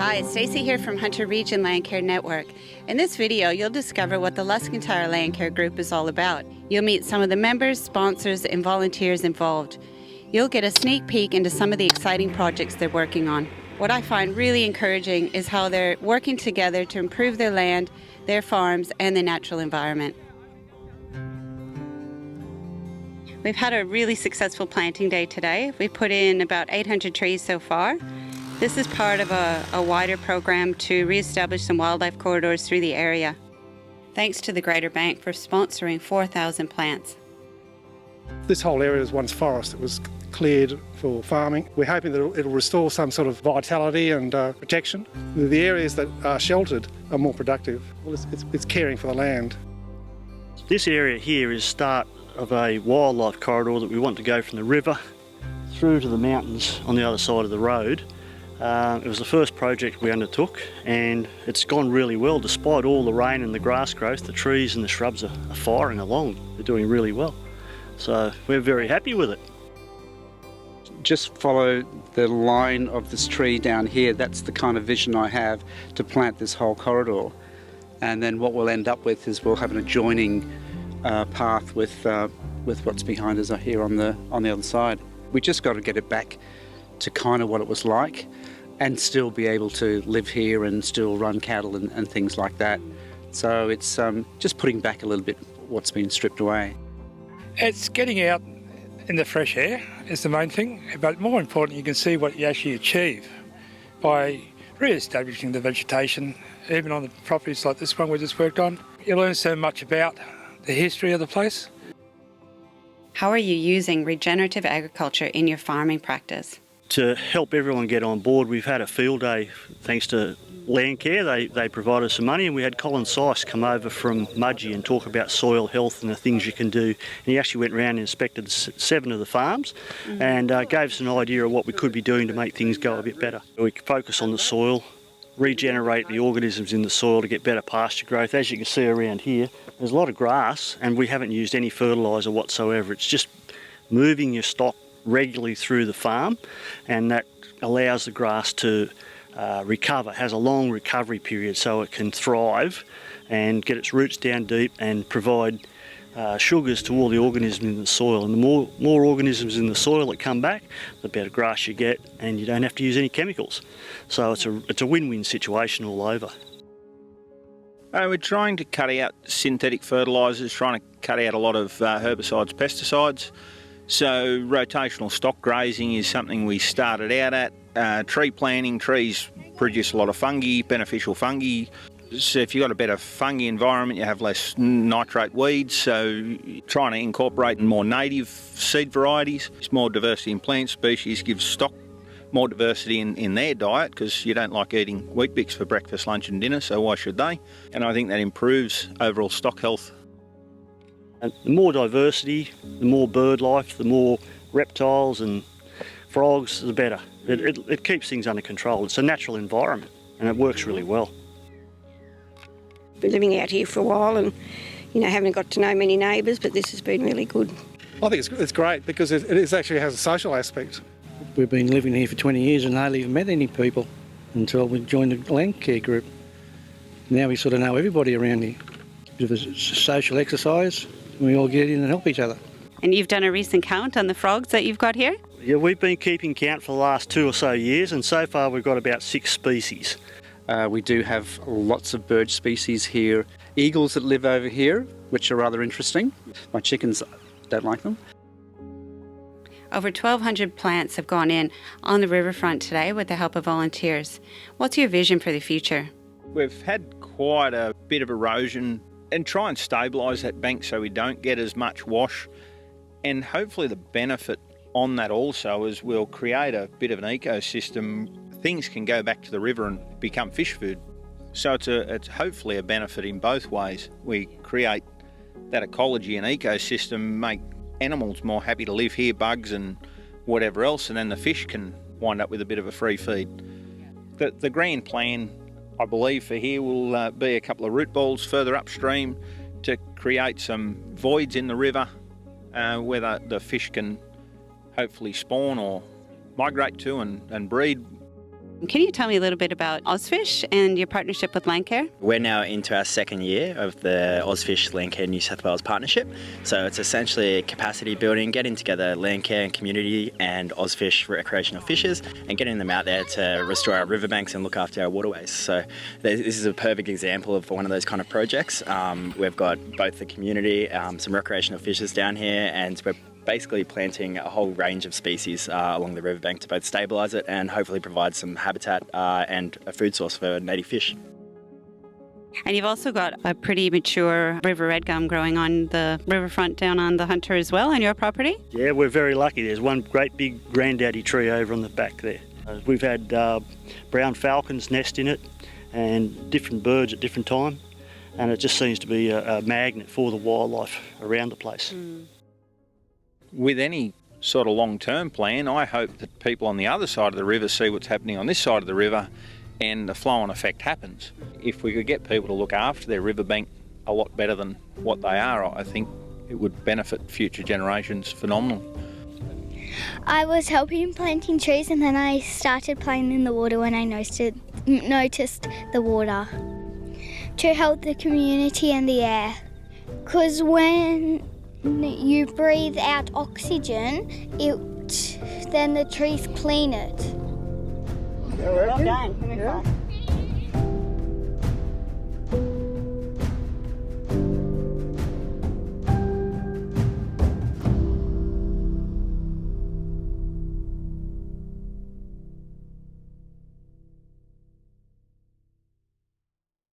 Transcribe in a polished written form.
Hi, Stacey here from Hunter Region Landcare Network. In this video, you'll discover what the Luskintyre Landcare group is all about. You'll meet some of the members, sponsors, and volunteers involved. You'll get a sneak peek into some of the exciting projects they're working on. What I find really encouraging is how they're working together to improve their land, their farms, and the natural environment. We've had a really successful planting day today. We put in about 800 trees so far. This is part of a wider program to re-establish some wildlife corridors through the area. Thanks to the Greater Bank for sponsoring 4,000 plants. This whole area was once forest. It was cleared for farming. We're hoping that it'll restore some sort of vitality and protection. The areas that are sheltered are more productive. Well, it's caring for the land. This area here is start of a wildlife corridor that we want to go from the river through to the mountains on the other side of the road. It was the first project we undertook and it's gone really well. Despite all the rain and the grass growth, the trees and the shrubs are firing along. They're doing really well. So we're very happy with it. Just follow the line of this tree down here. That's the kind of vision I have to plant this whole corridor. And then what we'll end up with is we'll have an adjoining path with what's behind us here on the other side. We just got to get it back to kind of what it was like and still be able to live here and still run cattle and things like that. So it's just putting back a little bit what's been stripped away. It's getting out in the fresh air is the main thing, but more important, you can see what you actually achieve by re-establishing the vegetation, even on the properties like this one we just worked on. You learn so much about the history of the place. How are you using regenerative agriculture in your farming practice? To help everyone get on board, we've had a field day thanks to Landcare. They provided some money and we had Colin come over from Mudgee and talk about soil health and the things you can do. And he actually went around and inspected 7 of the farms and gave us an idea of what we could be doing to make things go a bit better. We can focus on the soil, regenerate the organisms in the soil to get better pasture growth. As you can see around here, there's a lot of grass and we haven't used any fertiliser whatsoever. It's just moving your stock regularly through the farm, and that allows the grass to recover, has a long recovery period so it can thrive and get its roots down deep and provide sugars to all the organisms in the soil. And the more organisms in the soil that come back, the better grass you get and you don't have to use any chemicals. So it's a win-win situation all over. We're trying to cut out synthetic fertilisers, trying to cut out a lot of herbicides, pesticides. So rotational stock grazing is something we started out at. Tree planting, trees produce a lot of fungi, beneficial fungi. So if you've got a better fungi environment, you have less nitrate weeds. So trying to incorporate more native seed varieties. It's more diversity in plant species, gives stock more diversity in their diet because you don't like eating wheat bix for breakfast, lunch and dinner, so why should they? And I think that improves overall stock health. And the more diversity, the more bird life, the more reptiles and frogs, the better. It keeps things under control. It's a natural environment and it works really well. Been living out here for a while and haven't got to know many neighbours, but this has been really good. I think it's great because it actually has a social aspect. We've been living here for 20 years and hardly even met any people until we joined the Landcare group. Now we sort of know everybody around here. Bit of a social exercise. We all get in and help each other. And you've done a recent count on the frogs that you've got here? Yeah, we've been keeping count for the last 2 or so years and so far we've got about 6 species. We do have lots of bird species here. Eagles that live over here, which are rather interesting. My chickens don't like them. Over 1,200 plants have gone in on the riverfront today with the help of volunteers. What's your vision for the future? We've had quite a bit of erosion and try and stabilise that bank so we don't get as much wash. And hopefully the benefit on that also is we'll create a bit of an ecosystem. Things can go back to the river and become fish food. So it's hopefully a benefit in both ways. We create that ecology and ecosystem, make animals more happy to live here, bugs and whatever else, and then the fish can wind up with a bit of a free feed. The grand plan, I believe, for here will be a couple of root balls further upstream to create some voids in the river where the fish can hopefully spawn or migrate to and breed. Can you tell me a little bit about Ozfish and your partnership with Landcare? We're now into our second year of the Ozfish Landcare New South Wales partnership. So it's essentially capacity building, getting together Landcare and community and Ozfish recreational fishers and getting them out there to restore our riverbanks and look after our waterways. So this is a perfect example of one of those kind of projects. We've got both the community, some recreational fishers down here, and we're basically planting a whole range of species along the riverbank to both stabilise it and hopefully provide some habitat and a food source for native fish. And you've also got a pretty mature river red gum growing on the riverfront down on the Hunter as well on your property? Yeah, we're very lucky. There's one great big granddaddy tree over on the back there. We've had brown falcons nest in it and different birds at different times, and it just seems to be a magnet for the wildlife around the place. With any sort of long-term plan, I hope that people on the other side of the river see what's happening on this side of the river and the flow-on effect happens. If we could get people to look after their riverbank a lot better than what they are, I think it would benefit future generations phenomenally. I was helping planting trees and then I started playing in the water when I noticed the water to help the community and the air. Because when you breathe out oxygen, then the trees clean it. Well done.